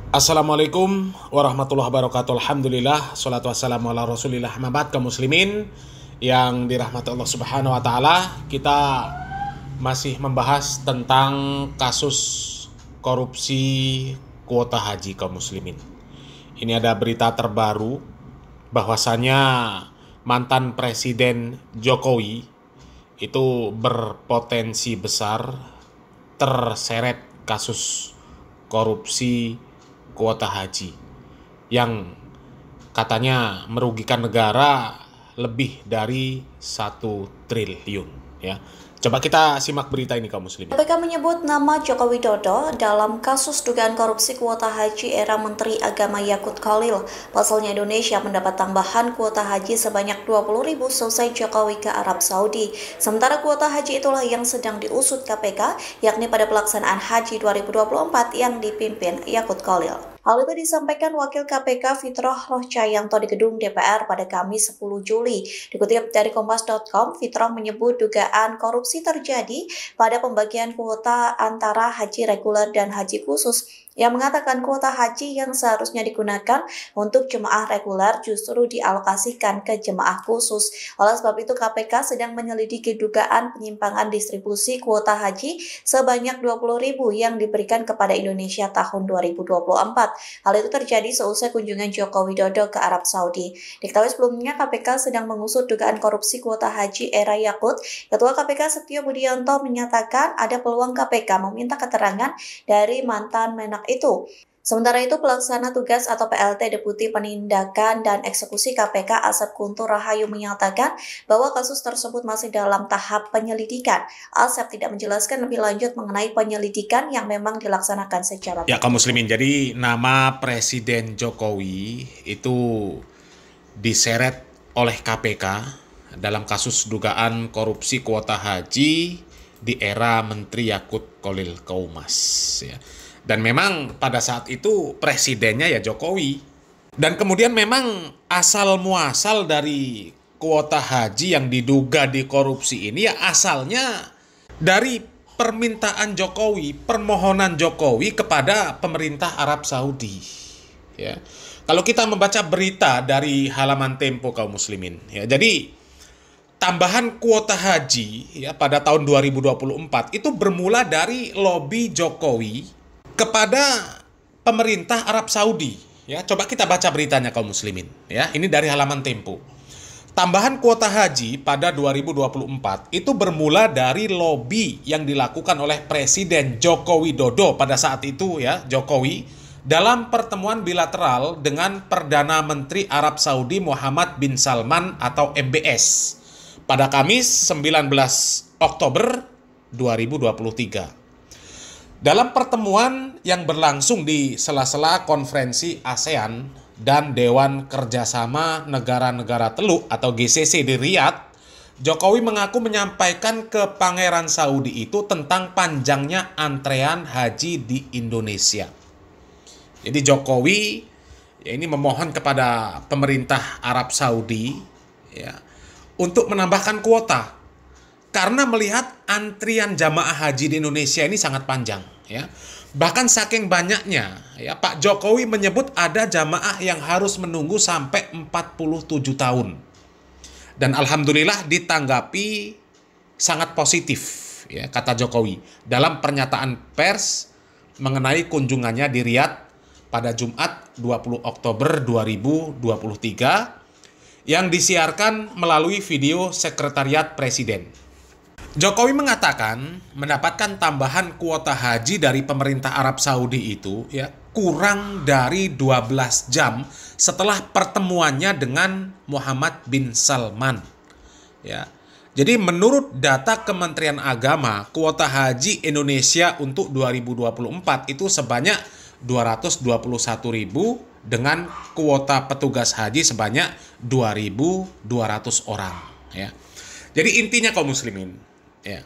Assalamualaikum warahmatullahi wabarakatuh. Alhamdulillah, salatu wassalamu ala rasulillah. Mabat kaum muslimin yang dirahmati Allah subhanahu wa ta'ala. Kita masih membahas tentang kasus korupsi kuota haji kaum muslimin. Ini ada berita terbaru bahwasanya mantan Presiden Jokowi itu berpotensi besar terseret kasus korupsi kuota haji yang katanya merugikan negara lebih dari 1 triliun ya. Coba kita simak berita ini kaum muslimin. KPK menyebut nama Joko Widodo dalam kasus dugaan korupsi kuota haji era Menteri Agama Yakut Khalil. Pasalnya Indonesia mendapat tambahan kuota haji sebanyak 20.000 selesai Jokowi ke Arab Saudi. Sementara kuota haji itulah yang sedang diusut KPK, yakni pada pelaksanaan haji 2024 yang dipimpin Yakut Khalil. Hal itu disampaikan Wakil KPK Fitroh Rohcayanto di gedung DPR pada Kamis 10 Juli. Dikutip dari Kompas.com, Fitroh menyebut dugaan korupsi terjadi pada pembagian kuota antara haji reguler dan haji khusus, yang mengatakan kuota haji yang seharusnya digunakan untuk jemaah reguler justru dialokasikan ke jemaah khusus. Oleh sebab itu KPK sedang menyelidiki dugaan penyimpangan distribusi kuota haji sebanyak 20.000 yang diberikan kepada Indonesia tahun 2024. Hal itu terjadi seusai kunjungan Joko Widodo ke Arab Saudi. Diketahui sebelumnya KPK sedang mengusut dugaan korupsi kuota haji era Yakut. Ketua KPK Setio Budianto menyatakan ada peluang KPK meminta keterangan dari mantan Menak itu. Sementara itu, pelaksana tugas atau PLT Deputi Penindakan dan Eksekusi KPK Asep Kuntur Rahayu menyatakan bahwa kasus tersebut masih dalam tahap penyelidikan. Asep tidak menjelaskan lebih lanjut mengenai penyelidikan yang memang dilaksanakan secara Ya kaum muslimin, jadi nama Presiden Jokowi itu diseret oleh KPK dalam kasus dugaan korupsi kuota haji di era Menteri Yakut Khalil Qaumas ya. Dan memang pada saat itu presidennya ya Jokowi. Dan kemudian memang asal muasal dari kuota haji yang diduga dikorupsi ini ya asalnya dari permintaan Jokowi, permohonan Jokowi kepada pemerintah Arab Saudi. Ya. Kalau kita membaca berita dari halaman Tempo kaum muslimin, ya, jadi tambahan kuota haji ya pada tahun 2024 itu bermula dari lobi Jokowi kepada pemerintah Arab Saudi. Ya, coba kita baca beritanya kaum muslimin. Ya, ini dari halaman Tempo. Tambahan kuota haji pada 2024 itu bermula dari lobi yang dilakukan oleh Presiden Joko Widodo pada saat itu ya, Jokowi dalam pertemuan bilateral dengan Perdana Menteri Arab Saudi Muhammad bin Salman atau MBS pada Kamis 19 Oktober 2023. Dalam pertemuan yang berlangsung di sela-sela konferensi ASEAN dan Dewan Kerjasama Negara-Negara Teluk atau GCC di Riyadh, Jokowi mengaku menyampaikan ke Pangeran Saudi itu tentang panjangnya antrean haji di Indonesia. Jadi Jokowi ya ini memohon kepada pemerintah Arab Saudi ya untuk menambahkan kuota. Karena melihat antrian jamaah haji di Indonesia ini sangat panjang ya. Bahkan saking banyaknya ya Pak Jokowi menyebut ada jamaah yang harus menunggu sampai 47 tahun. Dan alhamdulillah ditanggapi sangat positif ya kata Jokowi dalam pernyataan pers mengenai kunjungannya di Riyadh pada Jumat 20 Oktober 2023 yang disiarkan melalui video Sekretariat Presiden. Jokowi mengatakan mendapatkan tambahan kuota haji dari pemerintah Arab Saudi itu ya kurang dari 12 jam setelah pertemuannya dengan Muhammad bin Salman. Ya. Jadi menurut data Kementerian Agama, kuota haji Indonesia untuk 2024 itu sebanyak 221.000 dengan kuota petugas haji sebanyak 2.200 orang ya. Jadi intinya kaum muslimin ya,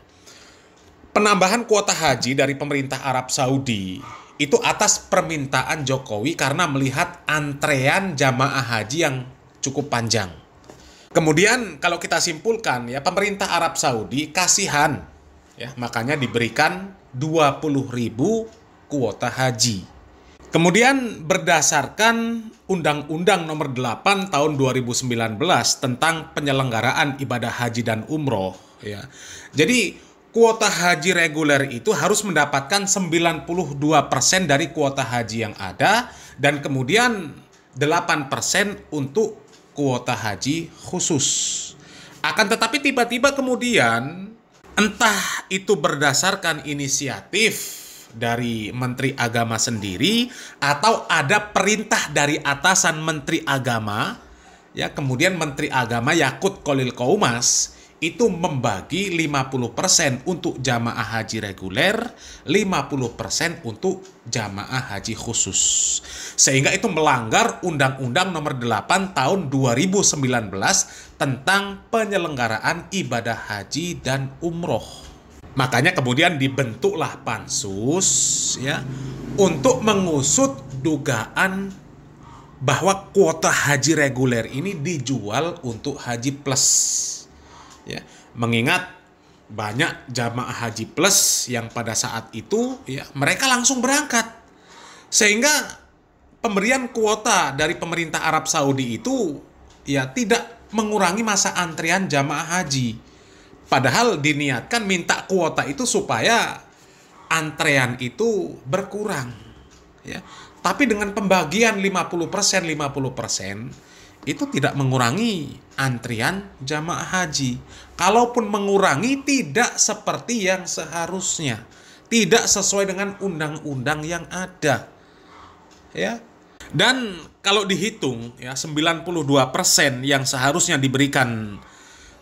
penambahan kuota haji dari pemerintah Arab Saudi itu atas permintaan Jokowi karena melihat antrean jamaah haji yang cukup panjang. Kemudian kalau kita simpulkan ya, pemerintah Arab Saudi kasihan ya, makanya diberikan 20.000 kuota haji. Kemudian berdasarkan Undang-Undang Nomor 8 Tahun 2019 tentang penyelenggaraan ibadah haji dan umroh, ya. Jadi kuota haji reguler itu harus mendapatkan 92% dari kuota haji yang ada, dan kemudian 8% untuk kuota haji khusus. Akan tetapi tiba-tiba kemudian, entah itu berdasarkan inisiatif dari Menteri Agama sendiri atau ada perintah dari atasan Menteri Agama, ya, kemudian Menteri Agama Yakut Cholil Qoumas itu membagi 50% untuk jamaah haji reguler, 50% untuk jamaah haji khusus. Sehingga itu melanggar Undang-Undang Nomor 8 Tahun 2019 tentang penyelenggaraan ibadah haji dan umroh. Makanya kemudian dibentuklah pansus, ya, untuk mengusut dugaan bahwa kuota haji reguler ini dijual untuk haji plus. Ya, mengingat banyak jamaah haji plus yang pada saat itu, ya, mereka langsung berangkat. Sehingga pemberian kuota dari pemerintah Arab Saudi itu, ya, tidak mengurangi masa antrian jamaah haji. Padahal diniatkan minta kuota itu supaya antrean itu berkurang, ya. Tapi dengan pembagian 50% itu tidak mengurangi antrian jamaah haji. Kalaupun mengurangi, tidak seperti yang seharusnya, tidak sesuai dengan undang-undang yang ada, ya. Dan kalau dihitung, ya, 92% yang seharusnya diberikan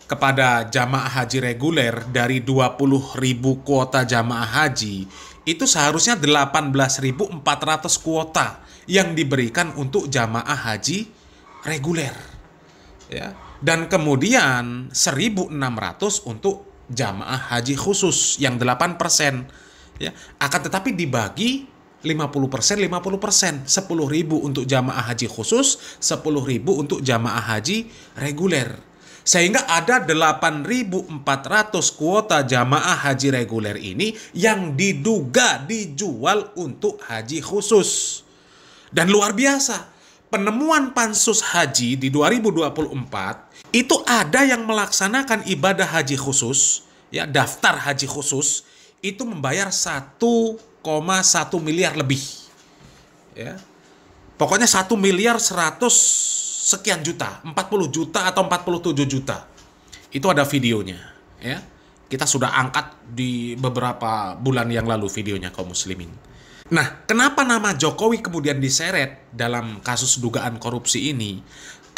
kepada jamaah haji reguler dari 20.000 kuota jamaah haji, itu seharusnya 18.400 kuota yang diberikan untuk jamaah haji reguler, ya. Dan kemudian 1.600 untuk jamaah haji khusus yang 8%, ya. Akan tetapi dibagi 50%, 10.000 untuk jamaah haji khusus, 10.000 untuk jamaah haji reguler. Sehingga ada 8.400 kuota jamaah haji reguler ini yang diduga dijual untuk haji khusus. Dan luar biasa, penemuan pansus haji di 2024 itu ada yang melaksanakan ibadah haji khusus, ya, daftar haji khusus itu membayar 1,1 miliar lebih, ya. Pokoknya 1.100.000.000 sekian juta, 40 juta atau 47 juta. Itu ada videonya, ya. Kita sudah angkat di beberapa bulan yang lalu videonya, kaum muslimin. Nah, kenapa nama Jokowi kemudian diseret dalam kasus dugaan korupsi ini?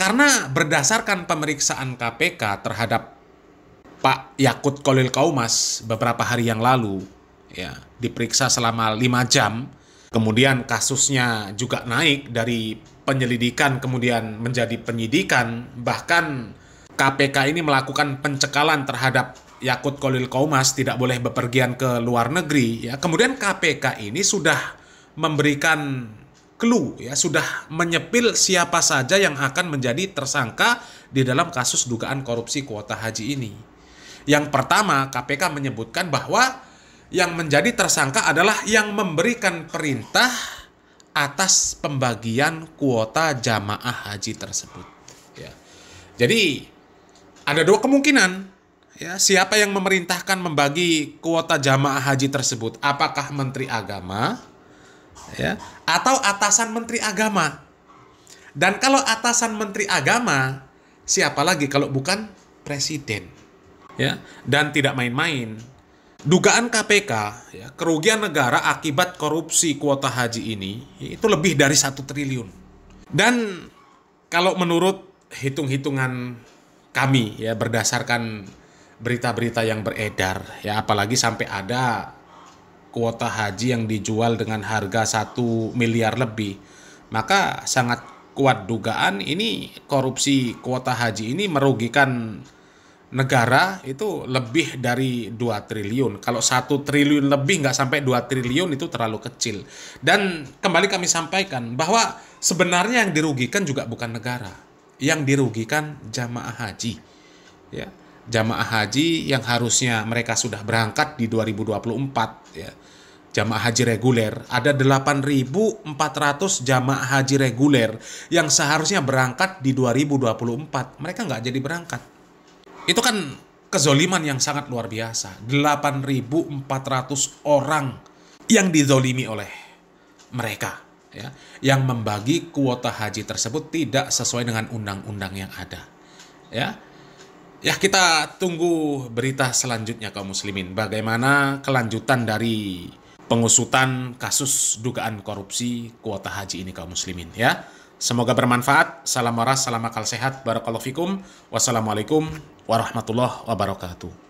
Karena berdasarkan pemeriksaan KPK terhadap Pak Yakut Cholil Qoumas beberapa hari yang lalu, ya, diperiksa selama 5 jam. Kemudian kasusnya juga naik dari penyelidikan kemudian menjadi penyidikan. Bahkan KPK ini melakukan pencekalan terhadap Yakut Cholil Qoumas, tidak boleh bepergian ke luar negeri, ya. Kemudian KPK ini sudah memberikan clue, ya, sudah menyepil siapa saja yang akan menjadi tersangka di dalam kasus dugaan korupsi kuota haji ini. Yang pertama, KPK menyebutkan bahwa yang menjadi tersangka adalah yang memberikan perintah atas pembagian kuota jamaah haji tersebut, ya. Jadi ada dua kemungkinan, ya, siapa yang memerintahkan membagi kuota jamaah haji tersebut? Apakah Menteri Agama, ya, atau atasan Menteri Agama? Dan kalau atasan Menteri Agama, siapa lagi kalau bukan Presiden, ya? Dan tidak main-main. Dugaan KPK, ya, kerugian negara akibat korupsi kuota haji ini itu lebih dari 1 triliun. Dan kalau menurut hitung-hitungan kami, ya, berdasarkan berita-berita yang beredar, ya, apalagi sampai ada kuota haji yang dijual dengan harga 1 miliar lebih, maka sangat kuat dugaan ini korupsi kuota haji ini merugikan negara itu lebih dari 2 triliun. Kalau 1 triliun lebih, nggak sampai 2 triliun, itu terlalu kecil. Dan kembali kami sampaikan bahwa sebenarnya yang dirugikan juga bukan negara. Yang dirugikan jamaah haji, ya. Jamaah haji yang harusnya mereka sudah berangkat di 2024, ya. jamaah haji reguler, ada 8.400 jamaah haji reguler yang seharusnya berangkat di 2024. Mereka nggak jadi berangkat. Itu kan kezoliman yang sangat luar biasa. 8.400 orang yang dizolimi oleh mereka, ya, yang membagi kuota haji tersebut tidak sesuai dengan undang-undang yang ada. Ya, kita tunggu berita selanjutnya kaum muslimin. Bagaimana kelanjutan dari pengusutan kasus dugaan korupsi kuota haji ini kaum muslimin, ya. Semoga bermanfaat. Salam waras, salam akal sehat. Barakallahu fikum. Wassalamualaikum warahmatullahi wabarakatuh.